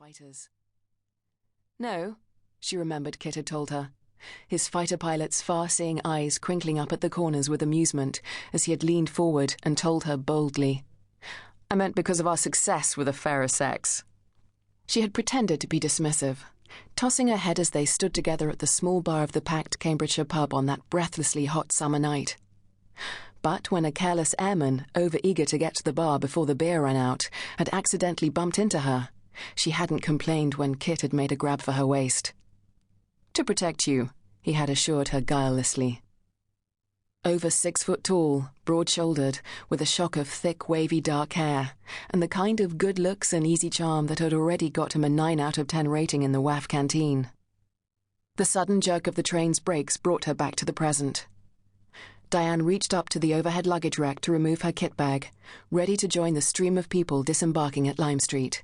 fighters. No, she remembered Kit had told her, his fighter pilot's far-seeing eyes crinkling up at the corners with amusement as he had leaned forward and told her boldly, "I meant because of our success with the fairer sex." She had pretended to be dismissive, tossing her head as they stood together at the small bar of the packed Cambridgeshire pub on that breathlessly hot summer night. But when a careless airman, over-eager to get to the bar before the beer ran out, had accidentally bumped into her, she hadn't complained when Kit had made a grab for her waist. "To protect you," he had assured her guilelessly. Over 6 foot tall, broad-shouldered, with a shock of thick, wavy dark hair, and the kind of good looks and easy charm that had already got him a 9 out of 10 rating in the WAF canteen. The sudden jerk of the train's brakes brought her back to the present. Diane reached up to the overhead luggage rack to remove her kit bag, ready to join the stream of people disembarking at Lime Street.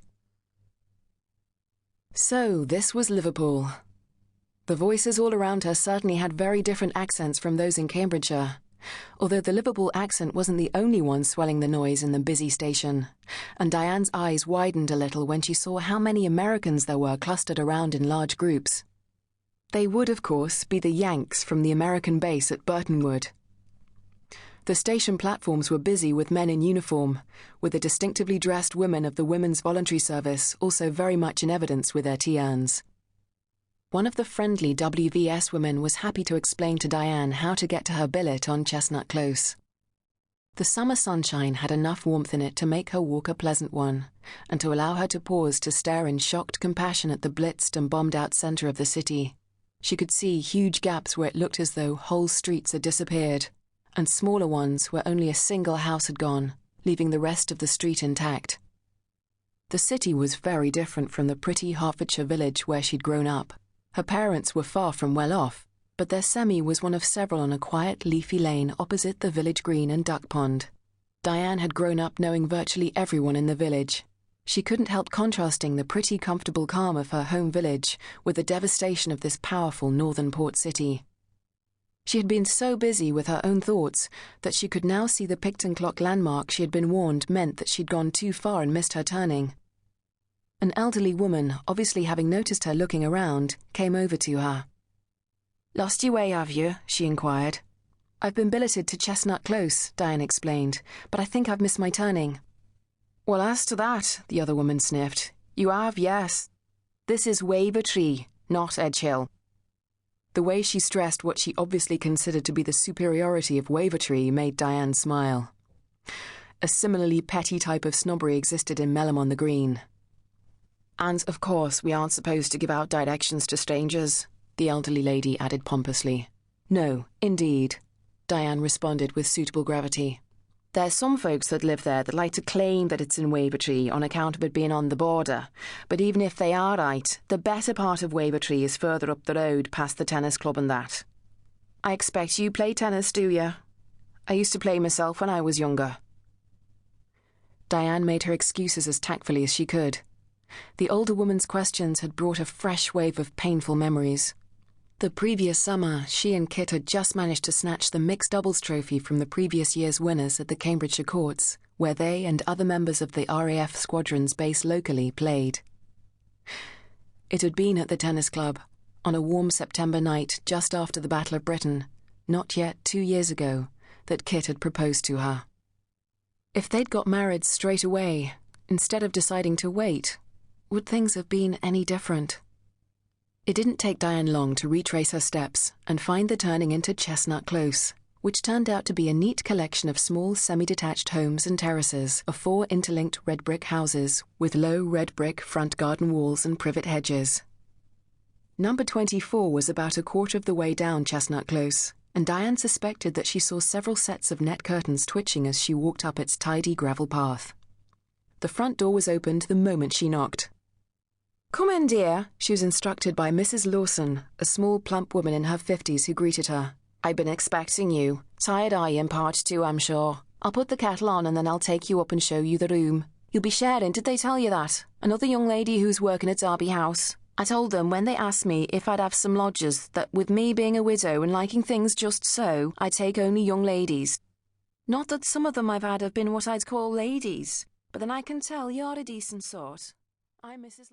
So this was Liverpool. The voices all around her certainly had very different accents from those in Cambridgeshire, although the Liverpool accent wasn't the only one swelling the noise in the busy station, and Diane's eyes widened a little when she saw how many Americans there were clustered around in large groups. They would, of course, be the Yanks from the American base at Burtonwood. The station platforms were busy with men in uniform, with the distinctively dressed women of the Women's Voluntary Service also very much in evidence with their tea-urns. One of the friendly WVS women was happy to explain to Diane how to get to her billet on Chestnut Close. The summer sunshine had enough warmth in it to make her walk a pleasant one, and to allow her to pause to stare in shocked compassion at the blitzed and bombed-out centre of the city. She could see huge gaps where it looked as though whole streets had disappeared, and smaller ones where only a single house had gone, leaving the rest of the street intact. The city was very different from the pretty Hertfordshire village where she'd grown up. Her parents were far from well off, but their semi was one of several on a quiet, leafy lane opposite the village green and duck pond. Diane had grown up knowing virtually everyone in the village. She couldn't help contrasting the pretty, comfortable calm of her home village with the devastation of this powerful northern port city. She had been so busy with her own thoughts that she could now see the Picton clock landmark she had been warned meant that she'd gone too far and missed her turning. An elderly woman, obviously having noticed her looking around, came over to her. "Lost your way, have you?" she inquired. "I've been billeted to Chestnut Close," Diane explained, "but I think I've missed my turning." "Well, as to that," the other woman sniffed, "you have, yes. This is Wavertree, not Edge Hill." The way she stressed what she obviously considered to be the superiority of Wavertree made Diane smile. A similarly petty type of snobbery existed in Melham on the Green. "And, of course, we aren't supposed to give out directions to strangers," the elderly lady added pompously. "No, indeed," Diane responded with suitable gravity. "There's some folks that live there that like to claim that it's in Wavertree on account of it being on the border, but even if they are right, the better part of Wavertree is further up the road past the tennis club and that. I expect you play tennis, do you? I used to play myself when I was younger." Diane made her excuses as tactfully as she could. The older woman's questions had brought a fresh wave of painful memories. The previous summer, she and Kit had just managed to snatch the mixed doubles trophy from the previous year's winners at the Cambridgeshire courts, where they and other members of the RAF squadrons based locally played. It had been at the tennis club, on a warm September night just after the Battle of Britain, not yet 2 years ago, that Kit had proposed to her. If they'd got married straight away, instead of deciding to wait, would things have been any different? It didn't take Diane long to retrace her steps and find the turning into Chestnut Close, which turned out to be a neat collection of small semi-detached homes and terraces of 4 interlinked red brick houses with low red brick front garden walls and privet hedges. Number 24 was about a quarter of the way down Chestnut Close, and Diane suspected that she saw several sets of net curtains twitching as she walked up its tidy gravel path. The front door was opened the moment she knocked. "Come in, dear," she was instructed by Mrs. Lawson, a small, plump woman in her 50s who greeted her. "I've been expecting you. Tired eye in part 2, I'm sure. I'll put the kettle on and then I'll take you up and show you the room. You'll be sharing, did they tell you that? Another young lady who's working at Derby House. I told them when they asked me if I'd have some lodgers that with me being a widow and liking things just so, I'd take only young ladies. Not that some of them I've had have been what I'd call ladies, but then I can tell you're a decent sort. I'm Mrs.